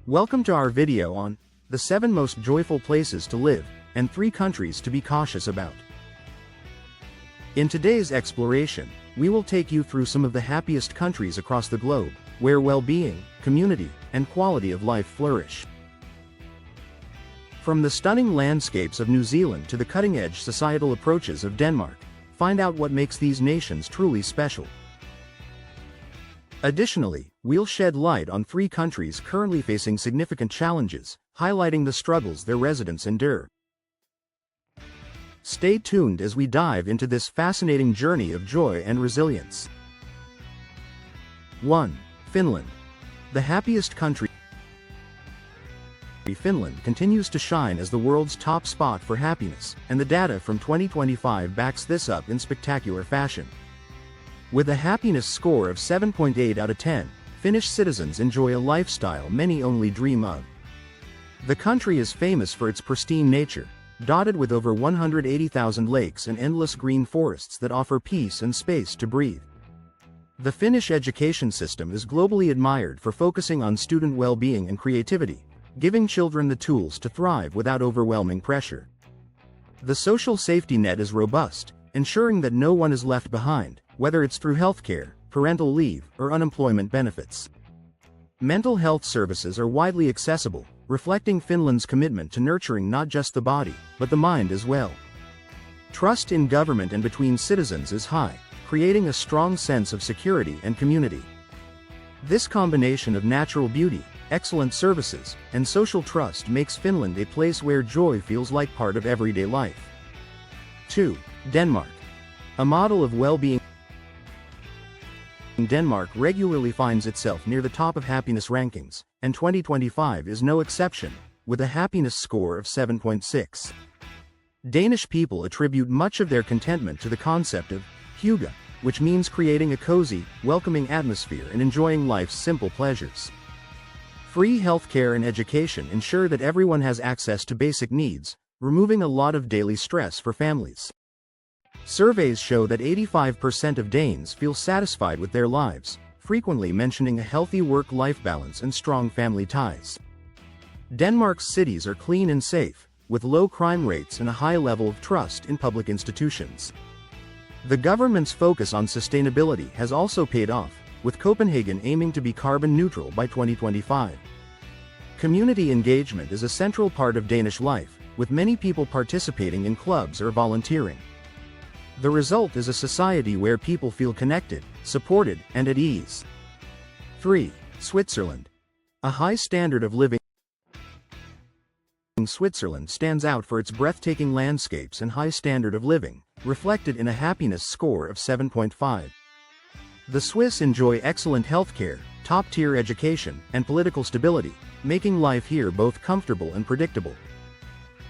Welcome to our video on the 7 most joyful places to live and 3 countries to be cautious about. In today's exploration, we will take you through some of the happiest countries across the globe, where well-being, community, and quality of life flourish. From the stunning landscapes of New Zealand to the cutting-edge societal approaches of Denmark, find out what makes these nations truly special. Additionally, we'll shed light on 3 countries currently facing significant challenges, highlighting the struggles their residents endure. Stay tuned as we dive into this fascinating journey of joy and resilience. 1. Finland. The happiest country. Finland continues to shine as the world's top spot for happiness, and the data from 2025 backs this up in spectacular fashion. With a happiness score of 7.8 out of 10, Finnish citizens enjoy a lifestyle many only dream of. The country is famous for its pristine nature, dotted with over 180,000 lakes and endless green forests that offer peace and space to breathe. The Finnish education system is globally admired for focusing on student well-being and creativity, giving children the tools to thrive without overwhelming pressure. The social safety net is robust, ensuring that no one is left behind, whether it's through healthcare, parental leave, or unemployment benefits. Mental health services are widely accessible, reflecting Finland's commitment to nurturing not just the body, but the mind as well. Trust in government and between citizens is high, creating a strong sense of security and community. This combination of natural beauty, excellent services, and social trust makes Finland a place where joy feels like part of everyday life. 2. Denmark. A model of well-being. Denmark regularly finds itself near the top of happiness rankings, and 2025 is no exception, with a happiness score of 7.6. Danish people attribute much of their contentment to the concept of hygge, which means creating a cozy, welcoming atmosphere and enjoying life's simple pleasures. Free healthcare and education ensure that everyone has access to basic needs, removing a lot of daily stress for families. Surveys show that 85% of Danes feel satisfied with their lives, frequently mentioning a healthy work-life balance and strong family ties. Denmark's cities are clean and safe, with low crime rates and a high level of trust in public institutions. The government's focus on sustainability has also paid off, with Copenhagen aiming to be carbon neutral by 2025. Community engagement is a central part of Danish life, with many people participating in clubs or volunteering. The result is a society where people feel connected, supported, and at ease. 3. Switzerland. A high standard of living. Switzerland stands out for its breathtaking landscapes and high standard of living, reflected in a happiness score of 7.5. The Swiss enjoy excellent healthcare, top-tier education, and political stability, making life here both comfortable and predictable.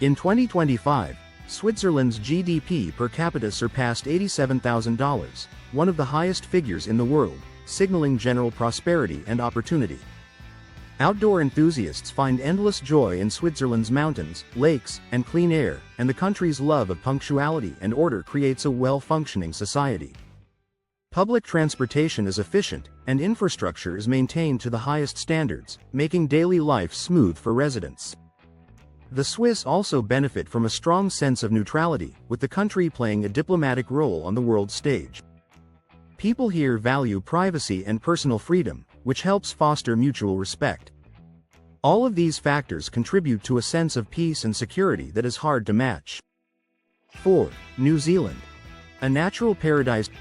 In 2025, Switzerland's GDP per capita surpassed $87,000, one of the highest figures in the world, signaling general prosperity and opportunity. Outdoor enthusiasts find endless joy in Switzerland's mountains, lakes, and clean air, and the country's love of punctuality and order creates a well-functioning society. Public transportation is efficient, and infrastructure is maintained to the highest standards, making daily life smooth for residents. The Swiss also benefit from a strong sense of neutrality, with the country playing a diplomatic role on the world stage. People here value privacy and personal freedom, which helps foster mutual respect. All of these factors contribute to a sense of peace and security that is hard to match. 4. New Zealand. A natural paradise.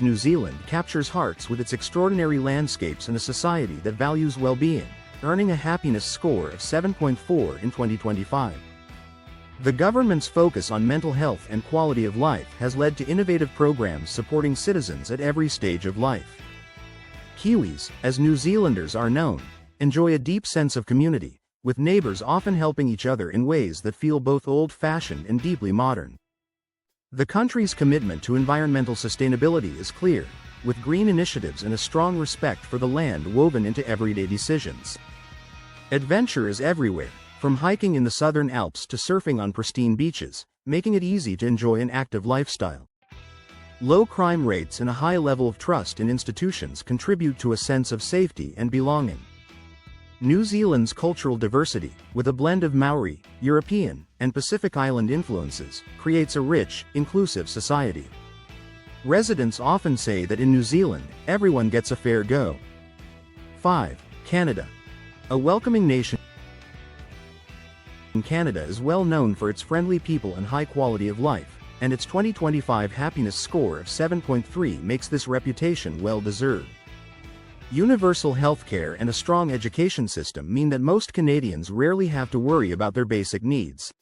New Zealand captures hearts with its extraordinary landscapes and a society that values well-being, earning a happiness score of 7.4 in 2025. The government's focus on mental health and quality of life has led to innovative programs supporting citizens at every stage of life. Kiwis, as New Zealanders are known, enjoy a deep sense of community, with neighbors often helping each other in ways that feel both old-fashioned and deeply modern. The country's commitment to environmental sustainability is clear, with green initiatives and a strong respect for the land woven into everyday decisions. Adventure is everywhere, from hiking in the southern Alps to surfing on pristine beaches, making it easy to enjoy an active lifestyle. Low crime rates and a high level of trust in institutions contribute to a sense of safety and belonging. New Zealand's cultural diversity, with a blend of Maori, European, and Pacific Island influences, creates a rich, inclusive society. Residents often say that in New Zealand, everyone gets a fair go. 5. Canada. A welcoming nation, Canada is well known for its friendly people and high quality of life, and its 2025 happiness score of 7.3 makes this reputation well deserved. Universal healthcare and a strong education system mean that most Canadians rarely have to worry about their basic needs.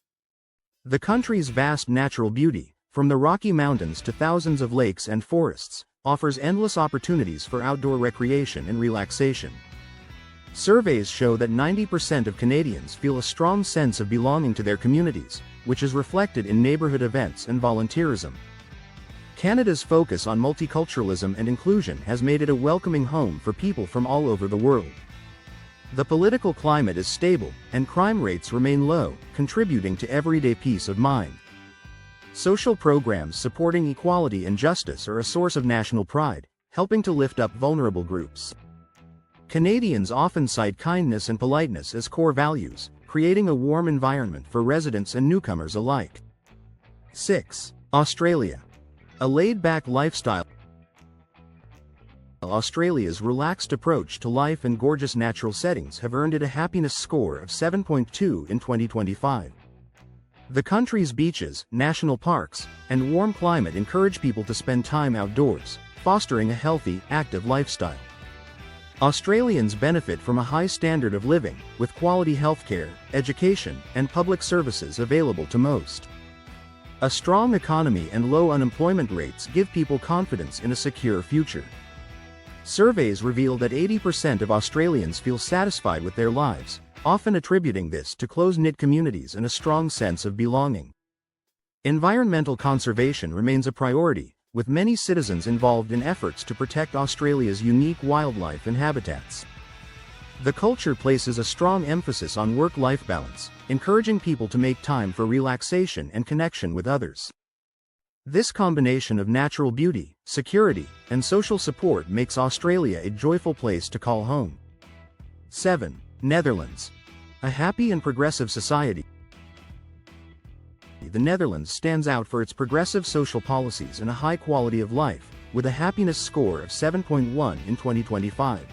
The country's vast natural beauty, from the Rocky Mountains to thousands of lakes and forests, offers endless opportunities for outdoor recreation and relaxation. Surveys show that 90% of Canadians feel a strong sense of belonging to their communities, which is reflected in neighborhood events and volunteerism. Canada's focus on multiculturalism and inclusion has made it a welcoming home for people from all over the world. The political climate is stable, and crime rates remain low, contributing to everyday peace of mind. Social programs supporting equality and justice are a source of national pride, helping to lift up vulnerable groups. Canadians often cite kindness and politeness as core values, creating a warm environment for residents and newcomers alike. 6. Australia. A laid-back lifestyle. Australia's relaxed approach to life and gorgeous natural settings have earned it a happiness score of 7.2 in 2025. The country's beaches, national parks, and warm climate encourage people to spend time outdoors, fostering a healthy, active lifestyle. Australians benefit from a high standard of living, with quality healthcare, education, and public services available to most. A strong economy and low unemployment rates give people confidence in a secure future. Surveys reveal that 80% of Australians feel satisfied with their lives, often attributing this to close-knit communities and a strong sense of belonging. Environmental conservation remains a priority, with many citizens involved in efforts to protect Australia's unique wildlife and habitats. The culture places a strong emphasis on work-life balance, encouraging people to make time for relaxation and connection with others. This combination of natural beauty, security, and social support makes Australia a joyful place to call home. 7. Netherlands. A happy and progressive society. The Netherlands stands out for its progressive social policies and a high quality of life, with a happiness score of 7.1 in 2025.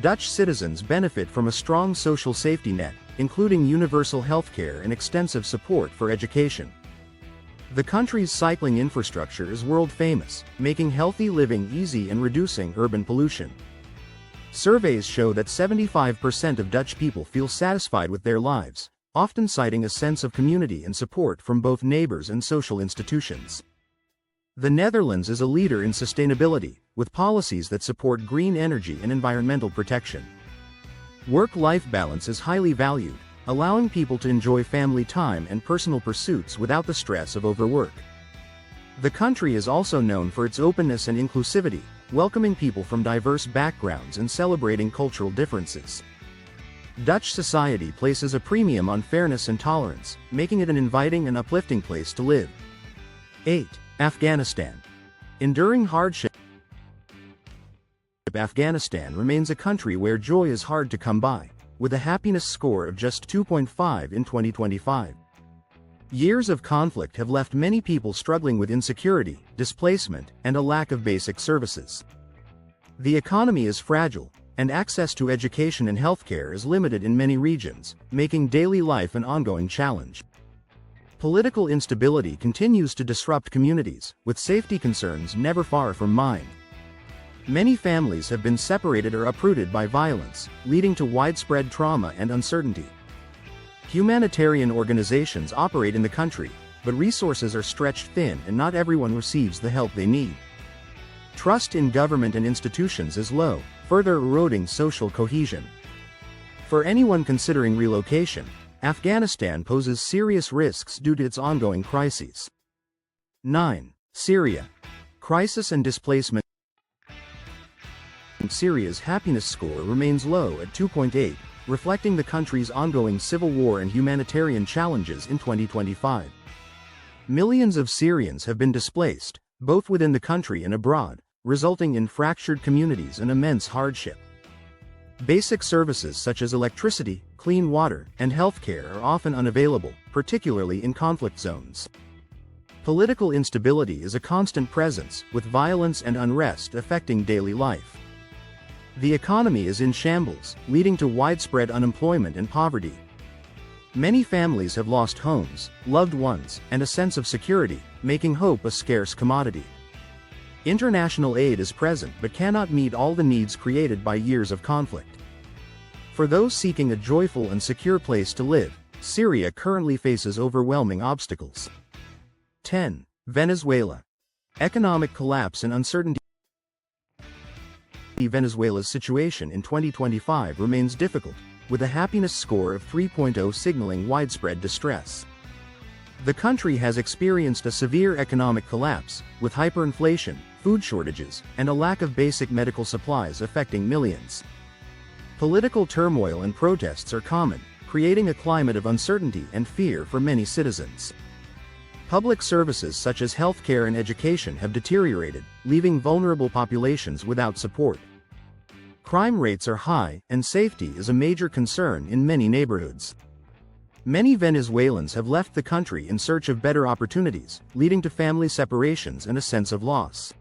Dutch citizens benefit from a strong social safety net, including universal healthcare and extensive support for education. The country's cycling infrastructure is world-famous, making healthy living easy and reducing urban pollution. Surveys show that 75% of Dutch people feel satisfied with their lives, often citing a sense of community and support from both neighbors and social institutions. The Netherlands is a leader in sustainability, with policies that support green energy and environmental protection. Work-life balance is highly valued, allowing people to enjoy family time and personal pursuits without the stress of overwork. The country is also known for its openness and inclusivity, welcoming people from diverse backgrounds and celebrating cultural differences. Dutch society places a premium on fairness and tolerance, making it an inviting and uplifting place to live. 8. Afghanistan. Enduring hardship. Afghanistan remains a country where joy is hard to come by, with a happiness score of just 2.5 in 2025. Years of conflict have left many people struggling with insecurity, displacement, and a lack of basic services. The economy is fragile, and access to education and healthcare is limited in many regions, making daily life an ongoing challenge. Political instability continues to disrupt communities, with safety concerns never far from mind. Many families have been separated or uprooted by violence, leading to widespread trauma and uncertainty. Humanitarian organizations operate in the country, but resources are stretched thin and not everyone receives the help they need. Trust in government and institutions is low, further eroding social cohesion. For anyone considering relocation, Afghanistan poses serious risks due to its ongoing crises. 9. Syria. Crisis and displacement. Syria's happiness score remains low at 2.8, reflecting the country's ongoing civil war and humanitarian challenges in 2025. Millions of Syrians have been displaced, both within the country and abroad, resulting in fractured communities and immense hardship. Basic services such as electricity, clean water, and healthcare are often unavailable, particularly in conflict zones. Political instability is a constant presence, with violence and unrest affecting daily life. The economy is in shambles, leading to widespread unemployment and poverty. Many families have lost homes, loved ones, and a sense of security, making hope a scarce commodity. International aid is present but cannot meet all the needs created by years of conflict. For those seeking a joyful and secure place to live, Syria currently faces overwhelming obstacles. 10. Venezuela. Economic collapse and uncertainty. Venezuela's situation in 2025 remains difficult, with a happiness score of 3.0 signaling widespread distress. The country has experienced a severe economic collapse, with hyperinflation, food shortages, and a lack of basic medical supplies affecting millions. Political turmoil and protests are common, creating a climate of uncertainty and fear for many citizens. Public services such as healthcare and education have deteriorated, leaving vulnerable populations without support. Crime rates are high, and safety is a major concern in many neighborhoods. Many Venezuelans have left the country in search of better opportunities, leading to family separations and a sense of loss.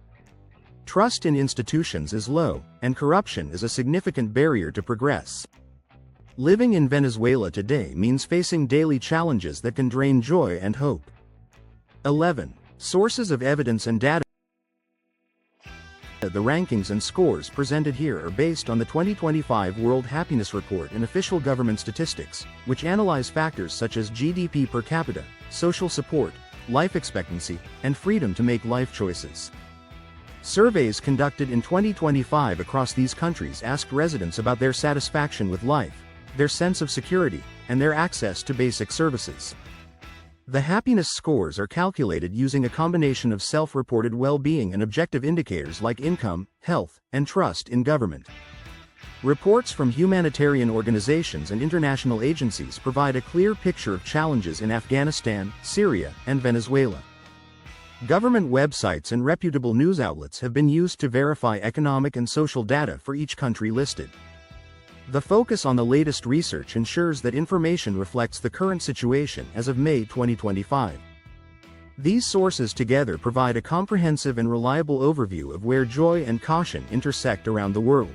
Trust in institutions is low, and corruption is a significant barrier to progress. Living in Venezuela today means facing daily challenges that can drain joy and hope. 11. Sources of evidence and data. The rankings and scores presented here are based on the 2025 World Happiness Report and official government statistics, which analyze factors such as GDP per capita, social support, life expectancy, and freedom to make life choices. Surveys conducted in 2025 across these countries asked residents about their satisfaction with life, their sense of security, and their access to basic services. The happiness scores are calculated using a combination of self-reported well-being and objective indicators like income, health, and trust in government. Reports from humanitarian organizations and international agencies provide a clear picture of challenges in Afghanistan, Syria, and Venezuela. Government websites and reputable news outlets have been used to verify economic and social data for each country listed. The focus on the latest research ensures that information reflects the current situation as of May 2025. These sources together provide a comprehensive and reliable overview of where joy and caution intersect around the world.